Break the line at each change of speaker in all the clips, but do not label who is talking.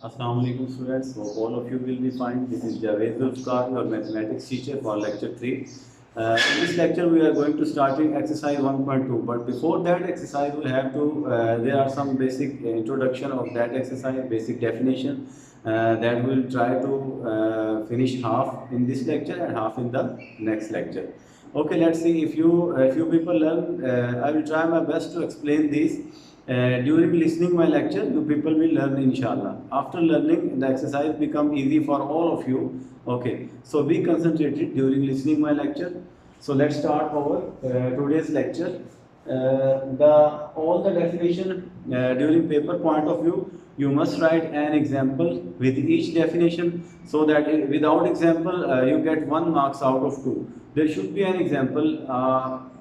Assalamu alaikum students. Hope all of you will be fine. This is Javed Zulfikar, your mathematics teacher for lecture 3. In this lecture we are going to starting exercise 1.2, but before that exercise we have to, there are some basic introduction of that exercise, basic definition that we'll try to finish half in this lecture and half in the next lecture. Okay, let's see if you people learn. I will try my best to explain this. During listening my lecture, you people will learn inshallah. After learning, the exercise become easy for all of you. Okay, so be concentrated during listening my lecture. So let's start our today's lecture. The all the definition during paper point of view, you must write an example with each definition, so that without example you get 1 marks out of 2. There should be an example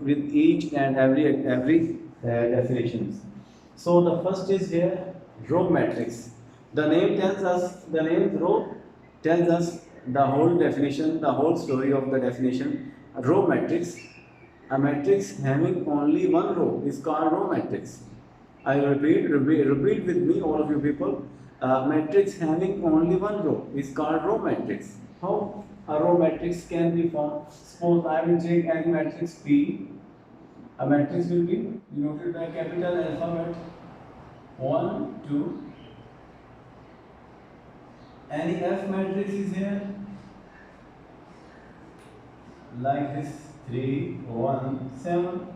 with each and every definitions. So the first is here row matrix. The name tells us, the name row tells us the whole definition, the whole story of the definition. Row matrix, a matrix having only one row is called row matrix. I repeat with me, all of you people. A matrix having only one row is called row matrix. How a row matrix can be formed? Suppose I will take any matrix P. A matrix will be denoted by capital alphabet 1, 2. Any F matrix is here like this 3, 1, 7.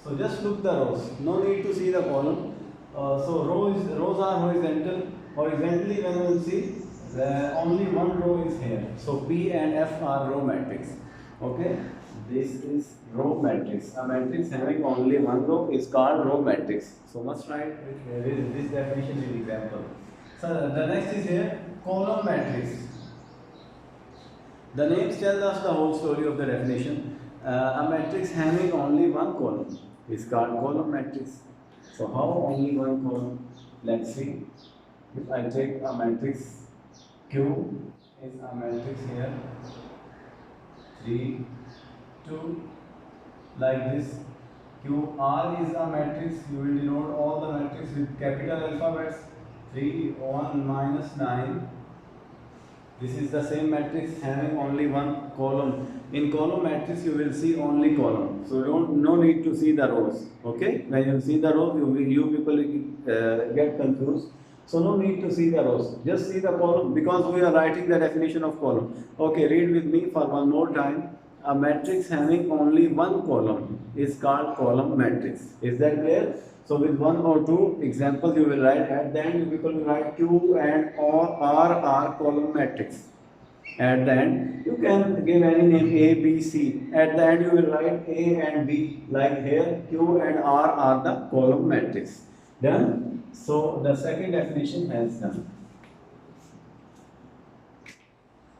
So just look the rows. No need to see the column. So rows are horizontal. Horizontally, when you will see, only one row is here. So P and F are row matrix. Okay. This is row matrix. A matrix having only one row is called row matrix. So must write with this definition in example. So the next is here column matrix. The names tell us the whole story of the definition. A matrix having only one column is called column matrix. So how only one column? Let's see. If I take a matrix Q is a matrix here 3, 2, like this. QR is a matrix. You will denote all the matrix with capital alphabets. 3, 1, minus 9. This is the same matrix having only one column. In column matrix, you will see only column. So no need to see the rows. Okay? When you see the rows, you people get confused. So no need to see the rows. Just see the column, because we are writing the definition of column. Okay, read with me for one more time. A matrix having only one column is called column matrix. Is that clear? So with one or two examples you will write. At the end, you people will write Q and R are column matrix. At the end, you can give any name A, B, C. At the end, you will write A and B. Like here, Q and R are the column matrix. Done? So the second definition has done.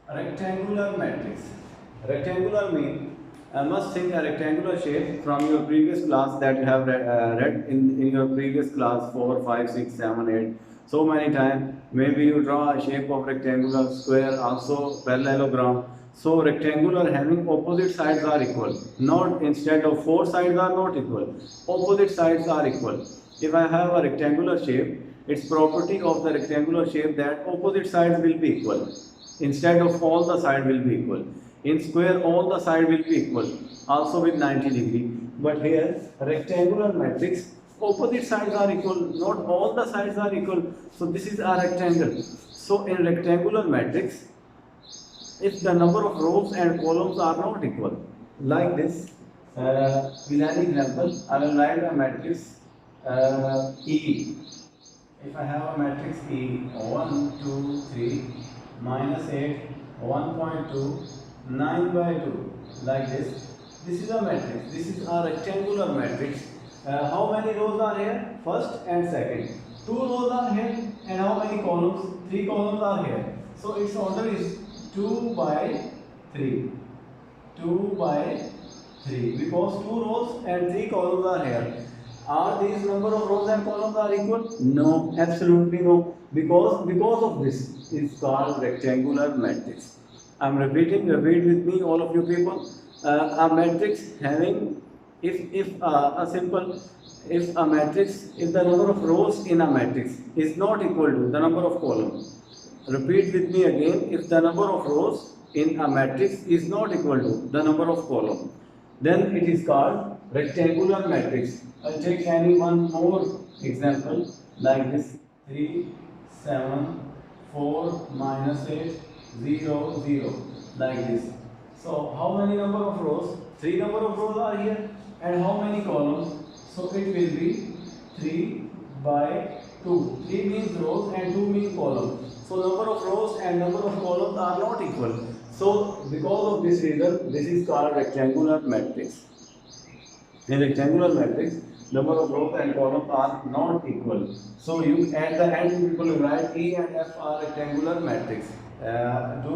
Rectangular matrix. Rectangular means, I must think a rectangular shape from your previous class that you have read in your previous class 4, 5, 6, 7, 8. So many times. Maybe you draw a shape of rectangular, square, also parallelogram. So rectangular having opposite sides are equal. Not instead of 4 sides are not equal. Opposite sides are equal. If I have a rectangular shape, its property of the rectangular shape that opposite sides will be equal. Instead of all the sides will be equal. In square, all the sides will be equal, also with 90 degree. But here, rectangular matrix, opposite sides are equal, not all the sides are equal. So this is a rectangle. So in rectangular matrix, if the number of rows and columns are not equal, like this, with an example, I will write a matrix E. If I have a matrix E, 1, 2, 3, minus 8, 1.2, 9 by 2, like this. This is a matrix. This is a rectangular matrix. How many rows are here? First and second. 2 rows are here. And how many columns? 3 columns are here. So its order is 2 by 3. 2 by 3. Because 2 rows and 3 columns are here. Are these number of rows and columns are equal? No, absolutely no. Because of this is called rectangular matrix. I am repeat with me, all of you people. A matrix having, if a matrix, if the number of rows in a matrix is not equal to the number of columns, repeat with me again. If the number of rows in a matrix is not equal to the number of columns, then it is called rectangular matrix. I'll take any one more example like this: 3, 7, 4, -8, 0, 0, like this. So how many number of rows? 3 number of rows are here, and how many columns? So it will be 3 by 2. 3 means rows and 2 means columns. So number of rows and number of columns are not equal. So because of this reason, this is called rectangular matrix. In rectangular matrix, number of rows and columns are not equal. So you at the end people will write E and F are rectangular matrix. Do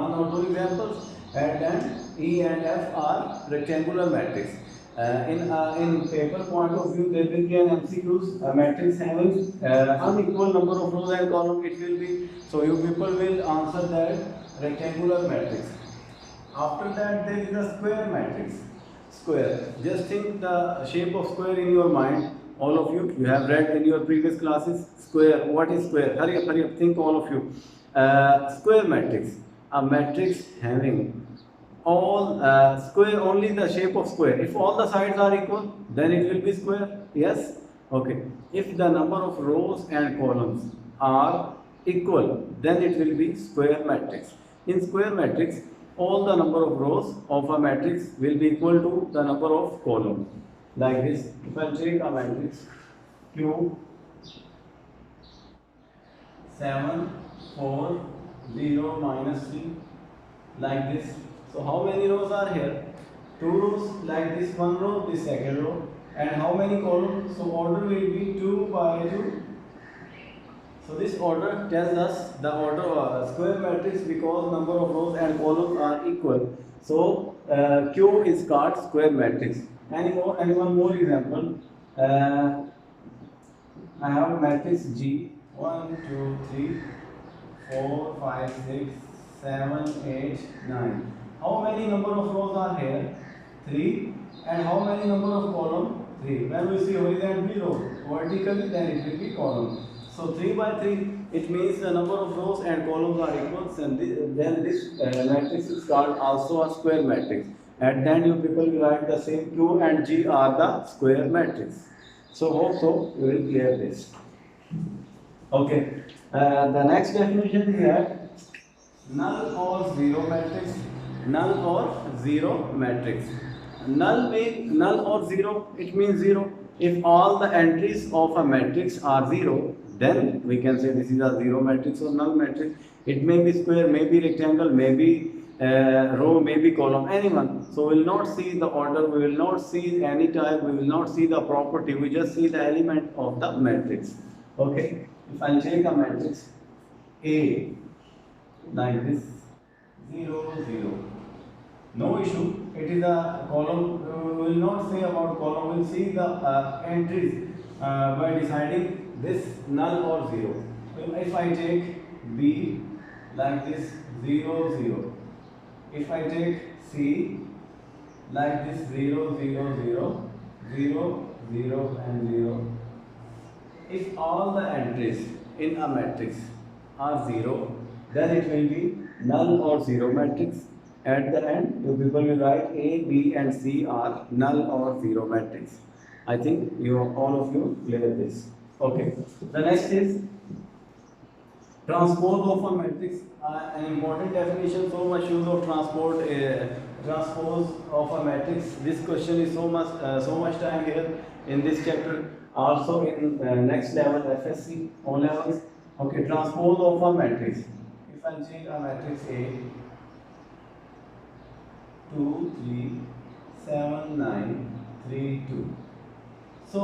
one or two examples. At the end, E and F are rectangular matrix. In paper point of view, there will be an MCQs, a matrix having unequal number of rows and columns. It will be, so you people will answer that rectangular matrix. After that, there is a square matrix. Square. Just think the shape of square in your mind. All of you have read in your previous classes. Square. What is square? Hurry up, think all of you. Square matrix. A matrix having all square, only the shape of square. If all the sides are equal, then it will be square. Yes? Okay. If the number of rows and columns are equal, then it will be square matrix. In square matrix, all the number of rows of a matrix will be equal to the number of columns. Like this. If I take a matrix Q 7, 4, 0, -3, like this. So how many rows are here? 2 rows, like this, 1 row, this second row. And how many columns? So order will be 2 by 2. So this order tells us the order of square matrix because number of rows and columns are equal. So Q is called square matrix. Any one more example? I have a matrix G 1, 2, 3, 4, 5, 6, 7, 8, 9. How many number of rows are here? 3. And how many number of columns? 3. When we see horizontally row, vertically, then it will be column. So 3 by 3, it means the number of rows and columns are equal. And then this matrix is called also a square matrix. At then you people will write the same. Q and G are the square matrix. So hope so you will clear this. Okay. The next definition is that null or zero matrix. Null or zero matrix. Null or zero, it means zero. If all the entries of a matrix are zero, then we can say this is a zero matrix or null matrix. It may be square, may be rectangle, may be row, may be column, anyone. So we will not see the order, we will not see any type, we will not see the property, we just see the element of the matrix. Okay, if I take a matrix A like this, 0, 0, no issue. It is a column. We will not say about column. We will see the entries by deciding this null or zero. If I take B like this, 0, 0. If I take C like this, 0, 0, 0, 0, 0 and 0. If all the entries in a matrix are 0, then it will be null or zero matrix. At the end, you people will write A, B and C are null or zero matrix. I think all of you clear this. Okay. The next is transpose of a matrix. An important definition. So much use of transpose of a matrix. This question is so much time here in this chapter. Also in next level FSC O levels. Okay. Transpose of a matrix. If I take a matrix A, 2, 3, 7, 9, 3, 2. So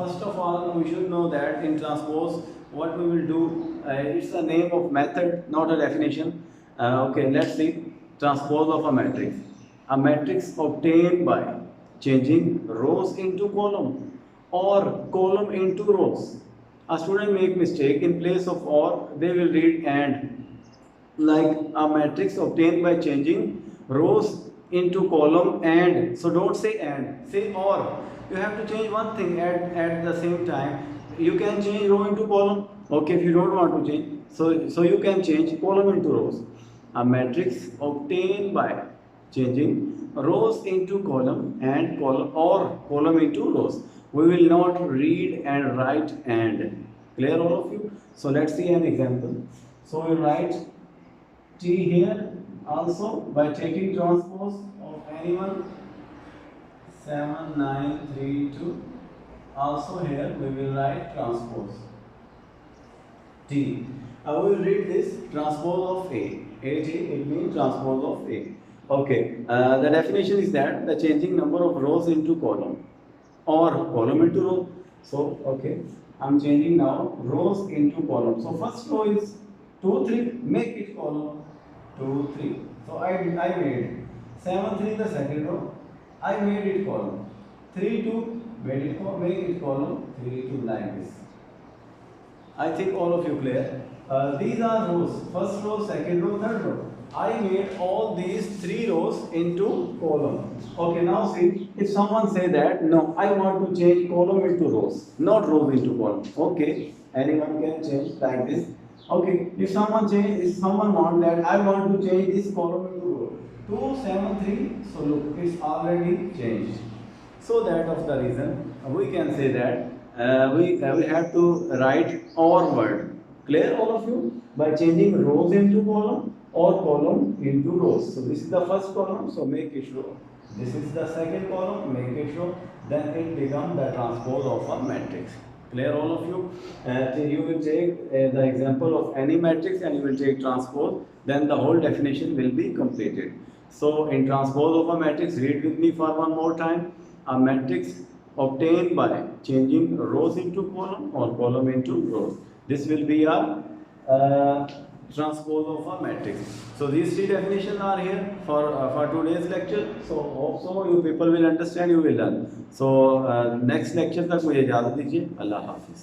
first of all, we should know that in transpose, what we will do, it's a name of method, not a definition. Okay, let's see. Transpose of a matrix. A matrix obtained by changing rows into column or column into rows. A student make mistake, in place of or, they will read and. Like a matrix obtained by changing rows into column and. So don't say and, say or. You have to change one thing at the same time. You can change row into column Okay, if you don't want to change, so you can change column into rows. A matrix obtained by changing rows into column and column or column into rows. We will not read and write and. Clear all of you? So let's see an example. So we write T here also by taking transpose of anyone 7932. Also here we will write transpose T. I will read this transpose of A. AT, it means transpose of A. Okay, the definition is that the changing number of rows into column or column into row. So, okay, I'm changing now rows into column. So, first row is 2, 3, make it column 2, 3. So, I made 7, 3 the second row, I made it column 3, 2, made it make it column 3, 2 like this. I think all of you clear. These are rows. First row, second row, third row. I made all these 3 rows into column. Okay, now see, if someone say that, no, I want to change column into rows, not rows into column. Okay, anyone can change like this. Okay, if someone want that, I want to change this column into row. 2, 7, 3, so look, it's already changed. So that of the reason, we can say that we have to write OR word. Clear all of you? By changing rows into column or column into rows. So this is the first column, so make it row. This is the second column, make it row. Then it becomes the transpose of a matrix. Clear all of you? You will take the example of any matrix and you will take transpose. Then the whole definition will be completed. So in transpose of a matrix, read with me for one more time. A matrix obtained by changing rows into column or column into rows. This will be a transpose of a matrix. So these 3 definitions are here for today's lecture. So hope so you people will understand, you will learn. So next lecture तक मुझे इजाज़त दीजिए. अल्लाह हाफिज़.